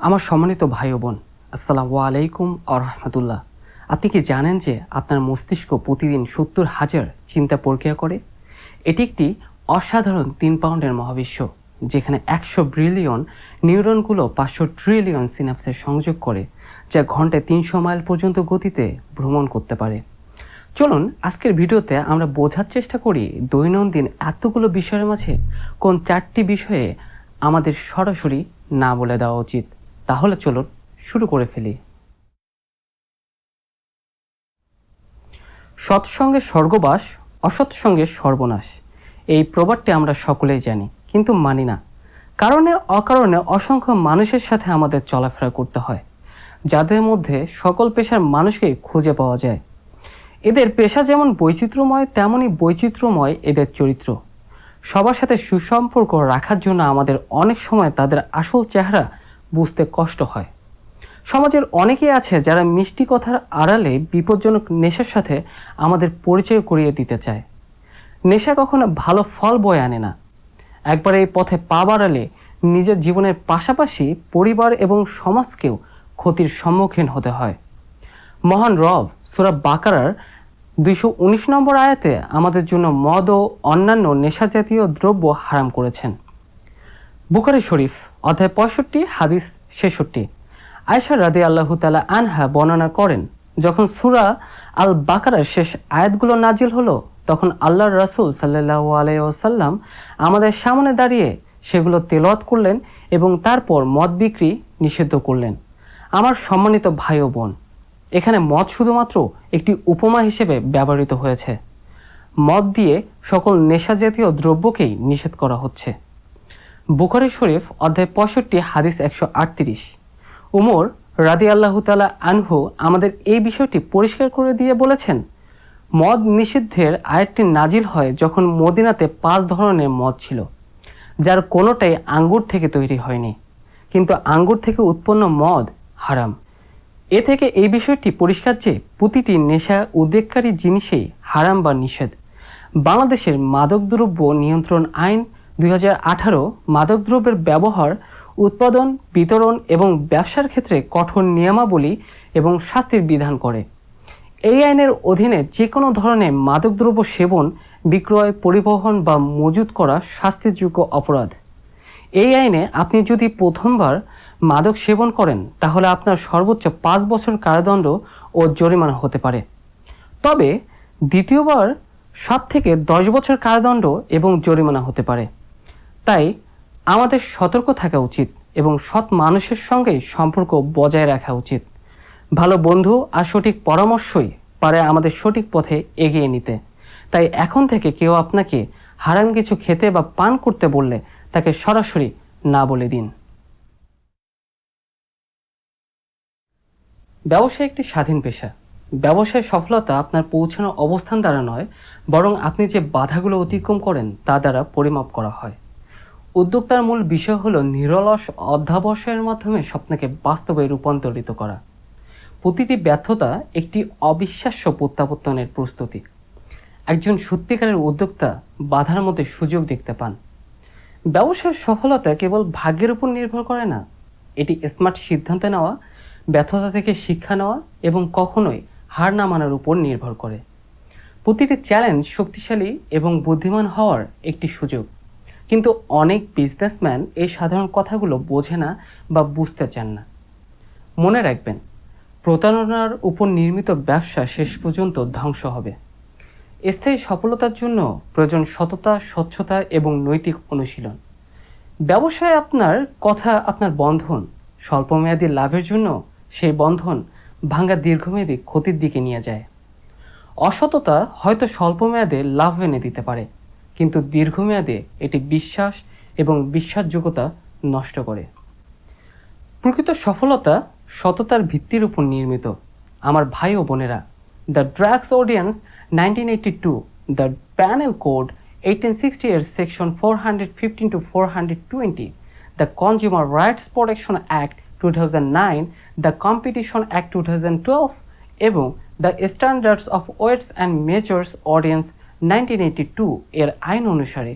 আমার সম্মানিত ভাই ও বোন, আসসালামু আলাইকুম আর রহমতুল্লাহ। আপনি কি জানেন যে আপনার মস্তিষ্ক প্রতিদিন ৭০,০০০ চিন্তা প্রক্রিয়া করে? এটি একটি অসাধারণ ৩ পাউন্ডের মহাবিশ্ব, যেখানে ১০০ বিলিয়ন নিউরনগুলো ৫০০ ট্রিলিয়ন সিনাপসের সংযোগ করে, যা ঘন্টায় ৩০০ মাইল পর্যন্ত গতিতে ভ্রমণ করতে পারে। চলুন আজকের ভিডিওতে আমরা বোঝার চেষ্টা করি দৈনন্দিন এতগুলো বিষয়ের মাঝে কোন ৪টি বিষয়ে আমাদের সরাসরি না বলে দেওয়া উচিত। তাহলে চলুন শুরু করে ফেলি। সৎসঙ্গে স্বর্গবাস, অসৎসঙ্গে সর্বনাশ। এই প্রবাদটি আমরা সকলেই জানি, কিন্তু মানি না। কারণে অকারণে অসংখ্য মানুষের সাথে আমাদের চলাফেরা করতে হয়, যাদের মধ্যে সকল পেশার মানুষকেই খুঁজে পাওয়া যায়। এদের পেশা যেমন বৈচিত্র্যময়, তেমনই বৈচিত্র্যময় এদের চরিত্র। সবার সাথে সুসম্পর্ক রাখার জন্য আমাদের অনেক সময় তাদের আসল চেহারা বুঝতে কষ্ট হয়। সমাজের অনেকেই আছে যারা মিষ্টি কথার আড়ালে বিপজ্জনক নেশার সাথে আমাদের পরিচয় করিয়ে দিতে চায়। নেশা কখনো ভালো ফল বয়ে আনে না। একবার এই পথে পা বাড়ালে নিজের জীবনের পাশাপাশি পরিবার এবং সমাজকেও ক্ষতির সম্মুখীন হতে হয়। মহান রব সূরা বাকারার ২১৯ নম্বর আয়াতে আমাদের জন্য মদ ও অন্যান্য নেশাজাতীয় দ্রব্য হারাম করেছেন। বুখারী শরীফ অধ্যায় ৬৫ হাদিস ৬৬। আয়েশা রাদিয়াল্লাহু তাআলা আনহা বর্ণনা করেন, যখন সূরা আল বাকারার শেষ আয়াতগুলো নাজিল হলো, তখন আল্লাহর রাসূল সাল্লাল্লাহু আলাইহি ওয়াসাল্লাম আমাদের সামনে দাঁড়িয়ে সেগুলো তেলাওয়াত করলেন এবং তারপর মদ বিক্রি নিষিদ্ধ করলেন। আমার সম্মানিত ভাই ও বোন, এখানে মদ শুধুমাত্র একটি উপমা হিসেবে ব্যবহৃত হয়েছে। মদ দিয়ে সকল নেশাজাতীয় দ্রব্যকেই নিষেধ করা হচ্ছে। বুখারী শরীফ অধ্যায় ৬৫ হাদিস ১৩৮। উমর রাদিয়াল্লাহু তাআলা আনহু আমাদের এই বিষয়টি পরিষ্কার করে দিয়ে বলেছেন, মদ নিষিদ্ধের আয়াতটি নাজিল হয় যখন মদিনাতে ৫ ধরনের মদ ছিল, যার কোনোটাই আঙ্গুর থেকে তৈরি হয়নি, কিন্তু আঙ্গুর থেকে উৎপন্ন মদ হারাম। এ থেকে এই বিষয়টি পরিষ্কার যে প্রতিটি নেশা উদ্বেগকারী জিনিসেই হারাম বা নিষেধ। বাংলাদেশের মাদকদ্রব্য নিয়ন্ত্রণ আইন ২০১৮ মাদকদ্রব্যের ব্যবহার, উৎপাদন, বিতরণ এবং ব্যবসার ক্ষেত্রে কঠোর নিয়মাবলী এবং শাস্তির বিধান করে। এই আইনের অধীনে যে কোনো ধরনের মাদকদ্রব্য সেবন, বিক্রয়, পরিবহন বা মজুত করা শাস্তিযোগ্য অপরাধ। এই আইনে আপনি যদি প্রথমবার মাদক সেবন করেন, তাহলে আপনার সর্বোচ্চ ৫ বছর কারাদণ্ড ও জরিমানা হতে পারে। তবে দ্বিতীয়বার ৭ থেকে ১০ বছর কারাদণ্ড এবং জরিমানা হতে পারে। তাই আমাদের সতর্ক থাকা উচিত এবং সৎ মানুষের সঙ্গে সম্পর্ক বজায় রাখা উচিত। ভালো বন্ধু আর সঠিক পরামর্শই পারে আমাদের সঠিক পথে এগিয়ে নিতে। তাই এখন থেকে কেউ আপনাকে হারাম কিছু খেতে বা পান করতে বললে তাকে সরাসরি না বলে দিন। ব্যবসা একটি স্বাধীন পেশা। ব্যবসায় সফলতা আপনার পৌঁছানোর অবস্থান দ্বারা নয়, বরং আপনি যে বাধাগুলো অতিক্রম করেন তা দ্বারা পরিমাপ করা হয়। উদ্যোক্তার মূল বিষয় হলো নিরলস অধ্যাবসায়ের মাধ্যমে স্বপ্নকে বাস্তবে রূপান্তরিত করা। প্রতিটি ব্যর্থতা একটি অবিশ্বাস্য প্রত্যাবর্তনের প্রস্তুতি। একজন সত্যিকারের উদ্যোক্তা বাধার মধ্যে সুযোগ দেখতে পান। ব্যবসায়ের সফলতা কেবল ভাগ্যের উপর নির্ভর করে না, এটি স্মার্ট সিদ্ধান্ত নেওয়া, ব্যর্থতা থেকে শিক্ষা নেওয়া এবং কখনোই হার না মানার উপর নির্ভর করে। প্রতিটি চ্যালেঞ্জ শক্তিশালী এবং বুদ্ধিমান হওয়ার একটি সুযোগ। কিন্তু অনেক বিজনেসম্যান এই সাধারণ কথাগুলো বোঝে না বা বুঝতে চান না। মনে রাখবেন, প্রতারণার উপর নির্মিত ব্যবসা শেষ পর্যন্ত ধ্বংস হবে। স্থায়ী সফলতার জন্য প্রয়োজন সততা, স্বচ্ছতা এবং নৈতিক অনুশীলন। ব্যবসায় আপনার কথা আপনার বন্ধন। স্বল্পমেয়াদী লাভের জন্য সেই বন্ধন ভাঙা দীর্ঘমেয়াদী ক্ষতির দিকে নিয়ে যায়। অসততা হয়তো স্বল্পমেয়াদে লাভ এনে দিতে পারে, কিন্তু দীর্ঘমেয়াদে এটি বিশ্বাস এবং বিশ্বাসযোগ্যতা নষ্ট করে। প্রকৃত সফলতা সততার ভিত্তির উপর নির্মিত। আমার ভাই ও বোনেরা, the drugs ordinance 1982, the penal code 1868 section 415 to 420, the consumer rights protection act 2009, the competition act 2012 এবং the standards of weights and measures ordinance 1982 এর আইন অনুসারে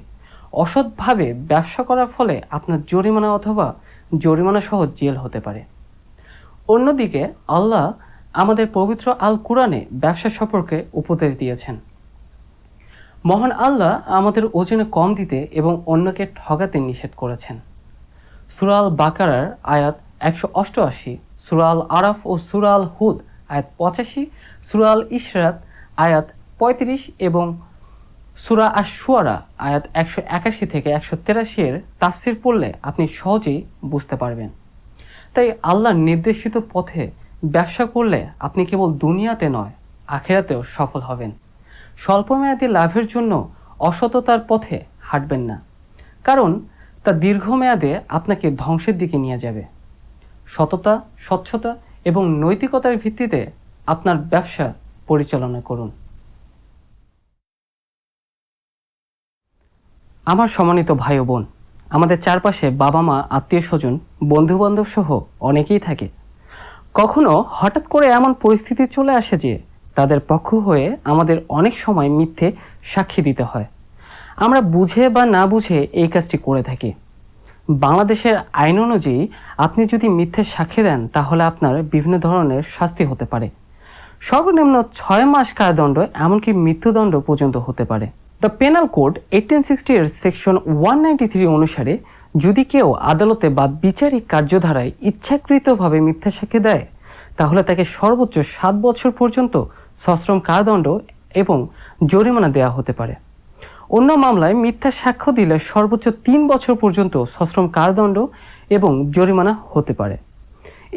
অসৎভাবে ব্যবসা করার ফলে আপনার জরিমানা অথবা জরিমানা সহ জেল হতে পারে। অন্যদিকে আল্লাহ আমাদের পবিত্র আল কুরআনে ব্যবসা সম্পর্কে উপদেশ দিয়েছেন। মহান আল্লাহ আমাদের ওজনে কম দিতে এবং অন্যকে ঠগাতে নিষেধ করেছেন। সূরা আল বাকারার আয়াত 188, সূরা আল আরাফ ও সূরা আল হুদ আয়াত 85, সূরা আল ইশরাত আয়াত 35 এবং সূরা আশ-শুআরা আয়াত 181 থেকে 183 এর তাফসির পড়লে আপনি সহজেই বুঝতে পারবেন। তাই আল্লাহর নির্দেশিত পথে ব্যবসা করলে আপনি কেবল দুনিয়াতে নয়, আখিরাতেও সফল হবেন। স্বল্পমেয়াদী লাভের জন্য অসততার পথে হাঁটবেন না, কারণ তা দীর্ঘমেয়াদে আপনাকে ধ্বংসের দিকে নিয়ে যাবে। সততা, স্বচ্ছতা এবং নৈতিকতার ভিত্তিতে আপনার ব্যবসা পরিচালনা করুন। আমার সম্মানিত ভাই ও বোন, আমাদের চারপাশে বাবা মা, আত্মীয় স্বজন, বন্ধুবান্ধব সহ অনেকেই থাকে। কখনো হঠাৎ করে এমন পরিস্থিতি চলে আসে যে তাদের পক্ষ হয়ে আমাদের অনেক সময় মিথ্যে সাক্ষী দিতে হয়। আমরা বুঝে বা না বুঝে এই কাজটি করে থাকি। বাংলাদেশের আইন অনুযায়ী আপনি যদি মিথ্যে সাক্ষী দেন তাহলে আপনার বিভিন্ন ধরনের শাস্তি হতে পারে। সর্বনিম্ন 6 মাস কারাদণ্ড, এমনকি মৃত্যুদণ্ড পর্যন্ত হতে পারে। দ্য পেনাল কোড 1860 এর সেকশন 193 অনুসারে যদি কেউ আদালতে বা বিচারিক কার্যধারায় ইচ্ছাকৃতভাবে মিথ্যা সাক্ষী দেয় তাহলে তাকে সর্বোচ্চ 7 বছর পর্যন্ত সশ্রম কারাদণ্ড এবং জরিমানা দেওয়া হতে পারে। অন্য মামলায় মিথ্যা সাক্ষ্য দিলে সর্বোচ্চ 3 বছর পর্যন্ত সশ্রম কারাদণ্ড এবং জরিমানা হতে পারে।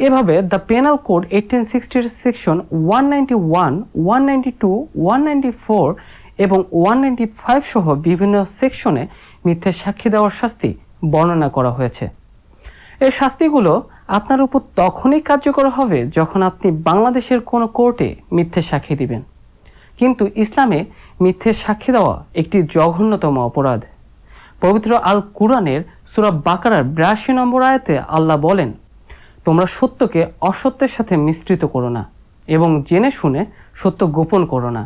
এভাবে দ্য পেনাল কোড 1860 এর সেকশন 191, 192, 194 এবং 195 সহ বিভিন্ন সেকশনে মিথ্যে সাক্ষী দেওয়ার শাস্তি বর্ণনা করা হয়েছে। এই শাস্তিগুলো আপনার উপর তখনই কার্যকর হবে যখন আপনি বাংলাদেশের কোনো কোর্টে মিথ্যে সাক্ষী দিবেন। কিন্তু ইসলামে মিথ্যে সাক্ষী দেওয়া একটি জঘন্যতম অপরাধ। পবিত্র আল কুরআনের সূরা বাকারার 82 নম্বর আয়াতে আল্লাহ বলেন, তোমরা সত্যকে অসত্যের সাথে মিশ্রিত করো না এবং জেনে শুনে সত্য গোপন করো না।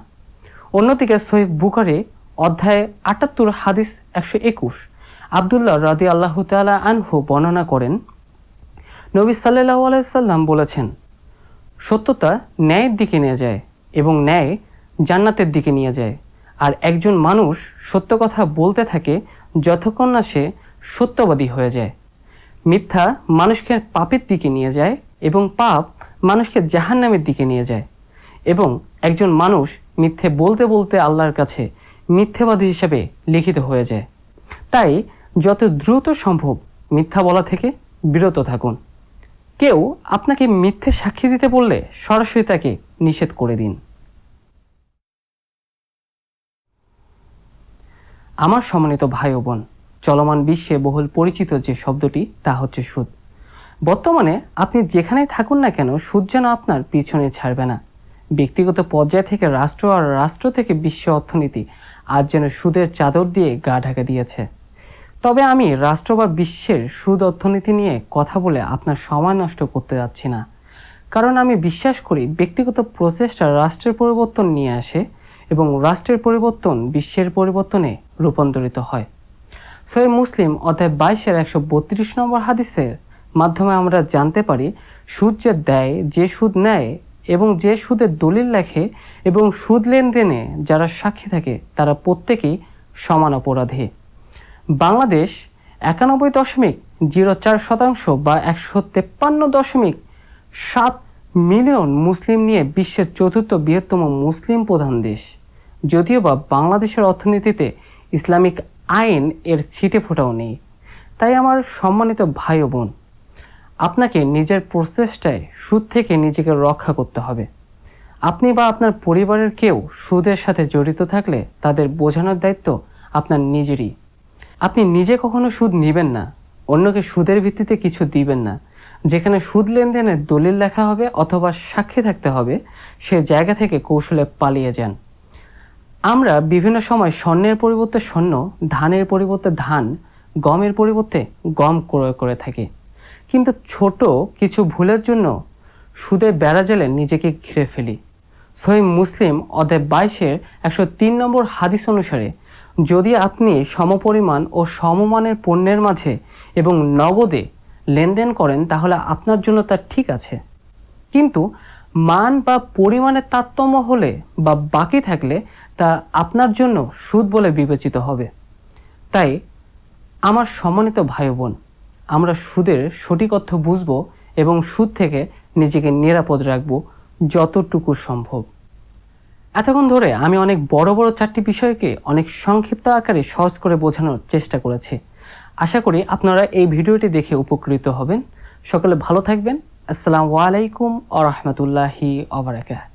অন্যদিকে সহিহ বুখারী অধ্যায় 78 হাদিস 121 আব্দুল্লাহ রাদিয়াল্লাহু তাআলা আনহু বর্ণনা করেন, নবী সাল্লাল্লাহু আলাইহি সাল্লাম বলেছেন, সত্যতা ন্যায়ের দিকে নিয়ে যায় এবং ন্যায় জান্নাতের দিকে নিয়ে যায়। আর একজন মানুষ সত্য কথা বলতে থাকে যতক্ষণ না সে সত্যবাদী হয়ে যায়। মিথ্যা মানুষকে পাপের দিকে নিয়ে যায় এবং পাপ মানুষকে জাহান্নামের দিকে নিয়ে যায়। এবং একজন মানুষ মিথ্যে বলতে বলতে আল্লাহর কাছে মিথ্যেবাদী হিসেবে লিখিত হয়ে যায়। তাই যত দ্রুত সম্ভব মিথ্যা বলা থেকে বিরত থাকুন। কেউ আপনাকে মিথ্যে সাক্ষী দিতে বললে সরাসরি তাকে নিষেধ করে দিন। আমার সম্মানিত ভাই ও বোন, চলমান বিশ্বে বহুল পরিচিত যে শব্দটি তা হচ্ছে সুদ। বর্তমানে আপনি যেখানেই থাকুন না কেন সুদ যেন আপনার পিছনে ছাড়বে না। ব্যক্তিগত পর্যায় থেকে রাষ্ট্র আর রাষ্ট্র থেকে বিশ্ব অর্থনীতি আজ যেন সুদের চাদর দিয়ে গা ঢাকা দিয়েছে। তবে আমি রাষ্ট্র বা বিশ্বের সুদ অর্থনীতি নিয়ে কথা বলে আপনার সময় নষ্ট করতে যাচ্ছি না, কারণ আমি বিশ্বাস করি ব্যক্তিগত প্রচেষ্টা রাষ্ট্রের পরিবর্তন নিয়ে আসে এবং রাষ্ট্রের পরিবর্তন বিশ্বের পরিবর্তনে রূপান্তরিত হয়। সহিহ মুসলিম অধ্যায় 22 এর 132 নম্বর হাদিসের মাধ্যমে আমরা জানতে পারি, সুদ যে দেয়, যে সুদ নেয় এবং যে সুদের দলিল লেখে এবং সুদ লেনদেনে যারা সাক্ষী থাকে তারা প্রত্যেকেই সমান অপরাধী। বাংলাদেশ 91.04% বা 153.7 মিলিয়ন মুসলিম নিয়ে বিশ্বের চতুর্থ বৃহত্তম মুসলিম প্রধান দেশ। যদিও বা বাংলাদেশের অর্থনীতিতে ইসলামিক আইন এর ছিটে ফোঁটাও নেই। তাই আমার সম্মানিত ভাই ও বোন, আপনাকে নিজের প্রচেষ্টায় সুদ থেকে নিজেকে রক্ষা করতে হবে। আপনি বা আপনার পরিবারের কেউ সুদের সাথে জড়িত থাকলে তাদের বোঝানোর দায়িত্ব আপনার নিজেরই। আপনি নিজে কখনো সুদ নেবেন না, অন্যকে সুদের ভিত্তিতে কিছু দিবেন না। যেখানে সুদ লেনদেনের দলিল লেখা হবে অথবা সাক্ষী থাকতে হবে, সে জায়গা থেকে কৌশলে পালিয়ে যান। আমরা বিভিন্ন সময় স্বর্ণের পরিবর্তে স্বর্ণ, ধানের পরিবর্তে ধান, গমের পরিবর্তে গম ক্রয় করে থাকি, কিন্তু ছোট কিছু ভুলের জন্য সুদের বেড়াজালে নিজেকে ঘিরে ফেলি। সহিহ মুসলিম অধ্যায় 22 এর 103 নম্বর হাদিস অনুসারে, যদি আপনি সমপরিমাণ ও সমমানের পণ্যের মাঝে এবং নগদে লেনদেন করেন তাহলে আপনার জন্য তা ঠিক আছে, কিন্তু মান বা পরিমাণের তারতম্য হলে বা বাকি থাকলে তা আপনার জন্য সুদ বলে বিবেচিত হবে। তাই আমার সম্মানিত ভাই বোন, আমরা সুদের সঠিক অর্থ বুঝব এবং সুদ থেকে নিজেকে নিরাপদ রাখব যতটুকু সম্ভব। এতক্ষণ ধরে আমি অনেক বড় বড় 4টি বিষয়কে অনেক সংক্ষিপ্ত আকারে সহজ করে বোঝানোর চেষ্টা করেছি। আশা করি আপনারা এই ভিডিওটি দেখে উপকৃত হবেন। সকলে ভালো থাকবেন। আসসালামু আলাইকুম ওয়া রাহমাতুল্লাহি ওয়া বারাকাতুহু।